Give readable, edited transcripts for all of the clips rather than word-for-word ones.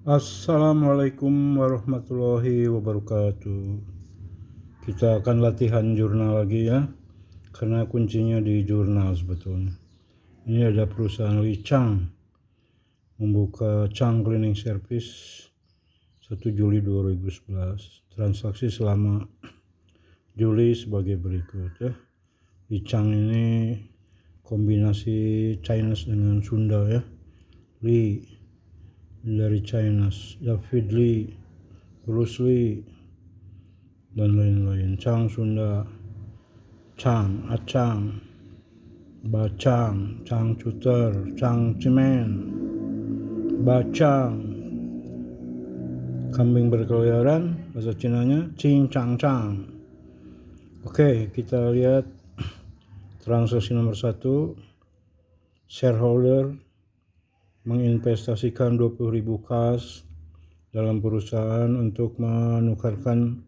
Assalamualaikum warahmatullahi wabarakatuh. Kita akan latihan jurnal lagi ya, karena kuncinya di jurnal sebetulnya. Ini ada perusahaan Li Chang membuka Chang Cleaning Service 1 Juli 2011. Transaksi selama Juli sebagai berikut ya. Li Chang ini kombinasi Chinese dengan Sunda ya. Li dari Chinese, David Lee, Bruce Lee, dan lain-lain. Chang Sunda, Chang, Acang, Bacang, Chang Cuter, Chang Cimen, Bacang, kambing berkeliaran, bahasa Cinanya, Cing Chang Chang. Oke, kita lihat transaksi nomor 1, shareholder menginvestasikan 20.000 kas dalam perusahaan untuk menukarkan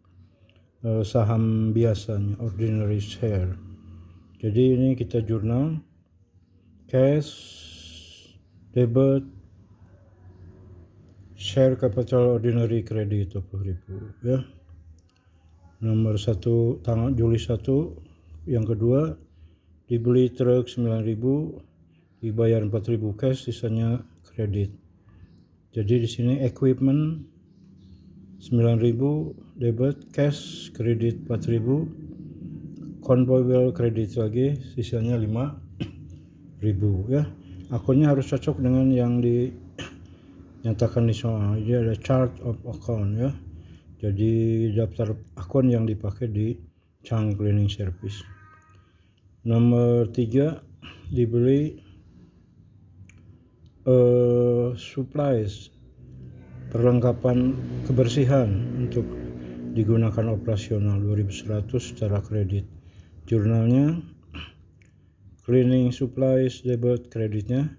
saham biasanya, ordinary share. Jadi ini kita jurnal, cash, debit, share capital ordinary credit 20.000 ya. Nomor 1 tanggal Juli 1, yang kedua dibeli truk 9.000, dibayar 4.000 cash, sisanya kredit. Jadi di sini equipment 9.000 debit, cash kredit 4.000, convoyable kredit lagi, sisanya 5.000 ya. Akunnya harus cocok dengan yang dinyatakan di soal. Jadi ada chart of account ya. Jadi daftar akun yang dipakai di Chang Cleaning Service. Nomor 3, dibeli supplies, perlengkapan kebersihan untuk digunakan operasional 2.100 secara kredit. Jurnalnya cleaning supplies debit, kreditnya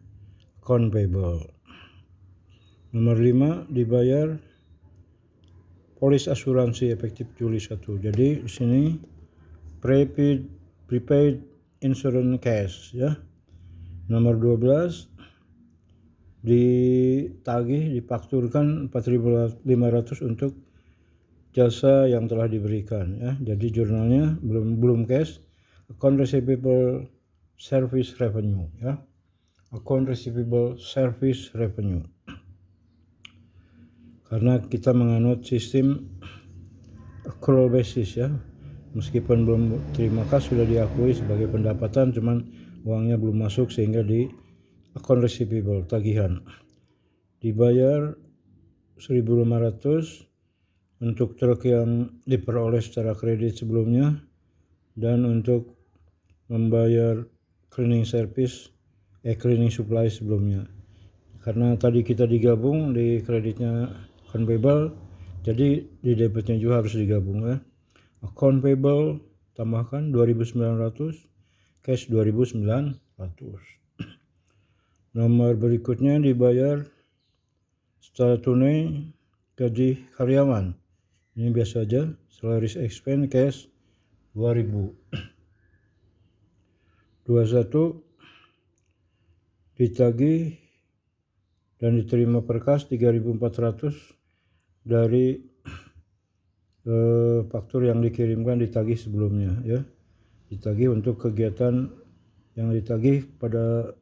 account payable. Nomor 5, dibayar polis asuransi efektif Juli 1. Jadi di sini prepaid insurance cash ya. Nomor 12, ditagih, difakturkan 4.500 untuk jasa yang telah diberikan ya. Jadi jurnalnya belum cash, account receivable service revenue ya. Account receivable service revenue. Karena kita menganut sistem accrual basis ya. Meskipun belum terima kas sudah diakui sebagai pendapatan, cuman uangnya belum masuk sehingga di account receivable, tagihan. Dibayar 1.500 untuk truk yang diperoleh secara kredit sebelumnya, dan untuk membayar cleaning service, cleaning supply sebelumnya. Karena tadi kita digabung di kreditnya account payable, jadi di debitnya juga harus digabung ya. Account payable tambahkan 2.900, cash 2.900. Nomor berikutnya dibayar secara tunai gaji karyawan. Ini biasa aja, salaries expense cash 2.000. 21, ditagih dan diterima per kas 3.400 dari faktur yang dikirimkan ditagih sebelumnya ya. Ditagih untuk kegiatan yang ditagih pada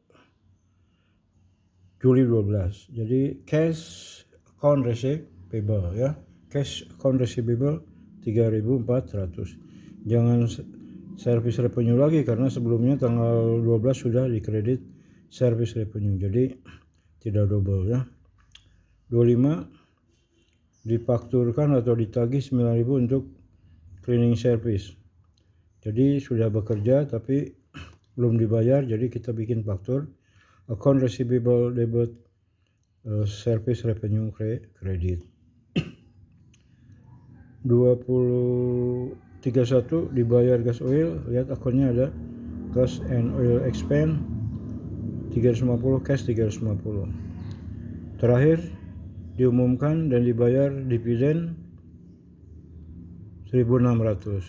Juli 12. Jadi cash account receivable ya. Cash account receivable 3.400. Jangan service revenue lagi, karena sebelumnya tanggal 12 sudah dikredit service revenue. Jadi tidak double ya. 25, difakturkan atau ditagih 9.000 untuk cleaning service. Jadi sudah bekerja tapi belum dibayar, jadi kita bikin faktur account receivable debit service revenue credit. 31, dibayar gas oil. Lihat akunnya ada gas and oil expense 350, cash 350. Terakhir diumumkan dan dibayar dividen 1.600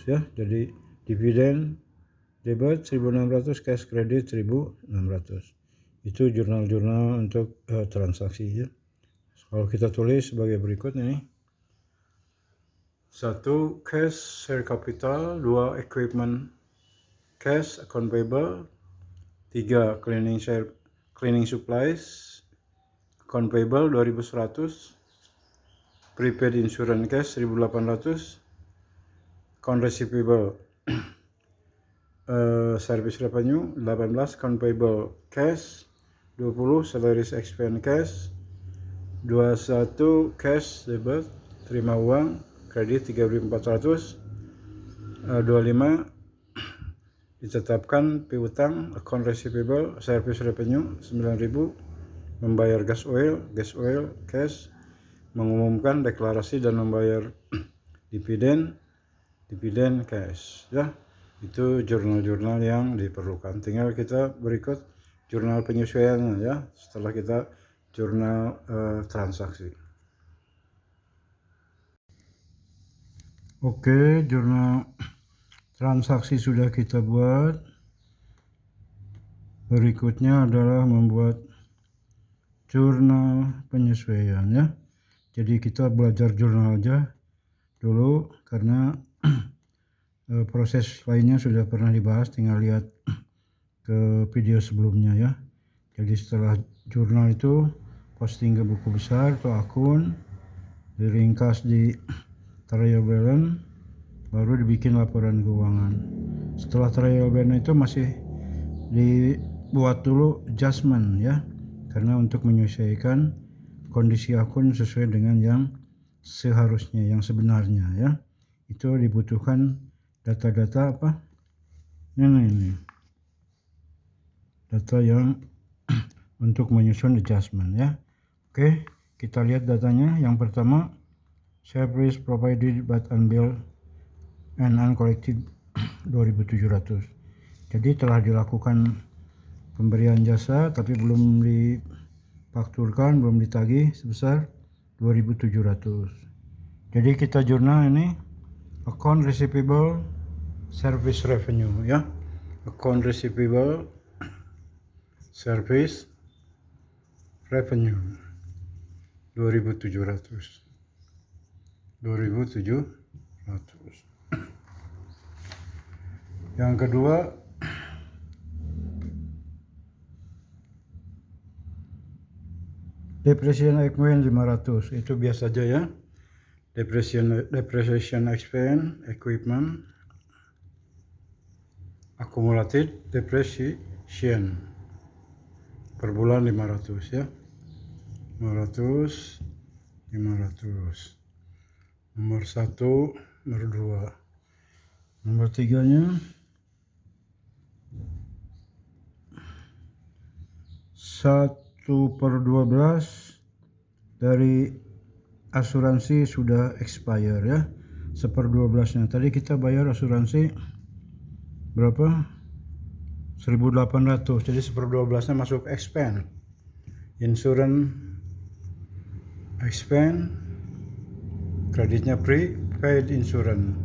ya. Jadi dividen debit 1.600, cash kredit 1.600. Itu jurnal-jurnal untuk transaksi ya. Kalau kita tulis sebagai berikut ini. 1. Cash share capital. 2. Equipment cash account payable. 3. Cleaning supplies account payable 2100. Prepaid insurance cash 1800. Account receivable service revenue 18. Account payable cash 20. Salaries expense cash 21. Cash debit terima uang kredit 3400. 25. Ditetapkan piutang account receivable service revenue 9000. Membayar gas oil cash. Mengumumkan deklarasi dan membayar dividen cash ya. Itu jurnal-jurnal yang diperlukan. Tinggal kita berikut jurnal penyesuaiannya ya setelah kita jurnal transaksi. Oke, jurnal transaksi sudah kita buat. Berikutnya adalah membuat jurnal penyesuaian ya. Jadi kita belajar jurnal aja dulu karena proses lainnya sudah pernah dibahas, tinggal lihat ke video sebelumnya ya. Jadi setelah jurnal itu posting ke buku besar atau akun, diringkas di trial balance, baru dibikin laporan keuangan. Setelah trial balance itu masih dibuat dulu adjustment ya, karena untuk menyesuaikan kondisi akun sesuai dengan yang seharusnya, yang sebenarnya ya. Itu dibutuhkan data-data apa? Ini data yang untuk menyusun adjustment ya. Oke, kita lihat datanya. Yang pertama, service provided but unbilled and uncollected 2700. Jadi telah dilakukan pemberian jasa tapi belum difakturkan, belum ditagih sebesar 2700. Jadi kita jurnal ini account receivable service revenue ya. Account receivable service revenue 2700. Yang kedua, depreciation expense 500. Itu biasa aja ya. Depreciation expense equipment accumulated depreciation per bulan 500 ya. 500. Nomor 1, nomor 2. Nomor 3-nya 1/12 dari asuransi sudah expire ya. 1/12-nya tadi kita bayar asuransi berapa? 1.800. Jadi 1/12-nya masuk expense. Insurance expense, kreditnya prepaid insurance.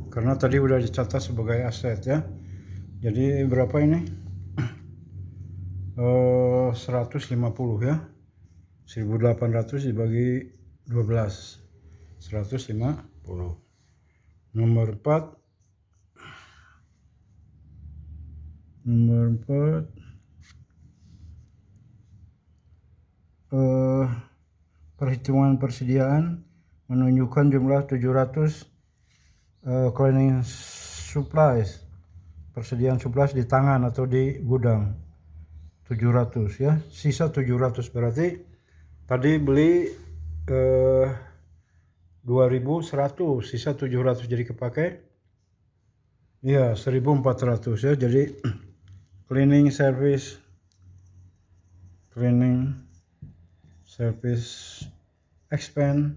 Karena tadi udah dicatat sebagai aset ya. Jadi berapa ini? 150 ya. 1.800 dibagi 12. 150. Nomor 4. Perhitungan persediaan menunjukkan jumlah 700 cleaning supplies, persediaan supplies di tangan atau di gudang 700 ya. Sisa 700 berarti tadi beli 2.100, sisa 700 jadi kepake ya 1.400 ya. Jadi cleaning service expense,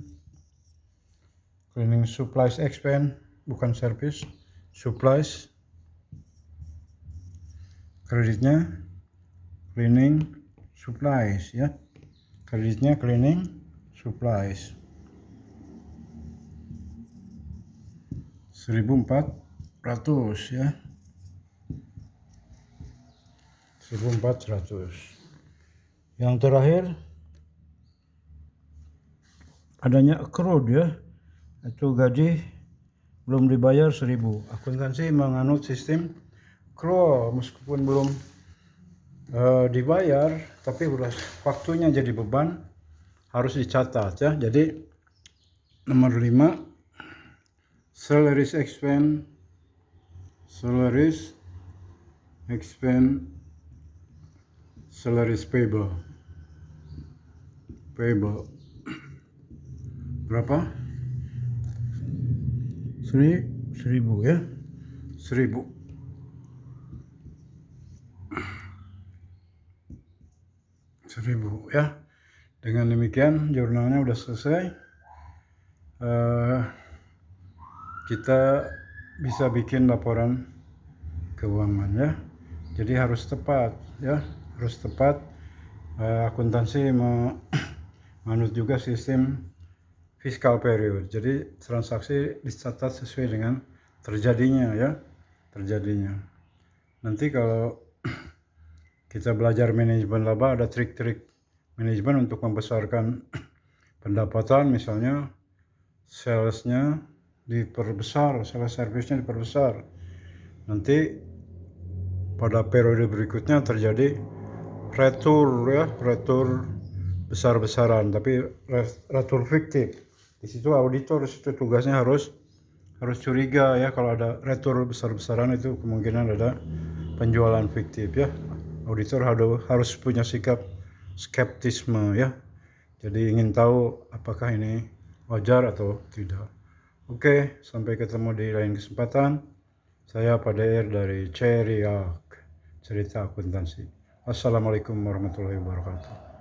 cleaning supplies expense, bukan service, supplies. Kreditnya cleaning supplies ya. Kreditnya cleaning supplies 1.400 ya. 1.400. Yang terakhir adanya accrued ya, itu gaji belum dibayar 1.000. Akuntansi menganut sistem accrual meskipun belum dibayar, tapi udah waktunya jadi beban harus dicatat ya. Jadi nomor 5, salaries expense, salaries payable. Berapa? 1.000 ya, 1.000. Ya. Dengan demikian jurnalnya udah selesai. Kita bisa bikin laporan keuangan ya. Jadi harus tepat ya, harus tepat. Akuntansi menganut juga sistem fiscal period. Jadi transaksi dicatat sesuai dengan terjadinya ya, terjadinya. Nanti kalau kita belajar manajemen laba, ada trik-trik manajemen untuk membesarkan pendapatan, misalnya salesnya diperbesar, sales service-nya diperbesar. Nanti pada periode berikutnya terjadi retur ya, retur besar-besaran, tapi retur fiktif. Di situ auditor itu tugasnya harus curiga ya, kalau ada retur besar-besaran itu kemungkinan ada penjualan fiktif ya. Auditor harus punya sikap skeptisme ya. Jadi ingin tahu apakah ini wajar atau tidak. Oke, sampai ketemu di lain kesempatan. Saya Pak DR dari Ceriak, Cerita Akuntansi. Assalamualaikum warahmatullahi wabarakatuh.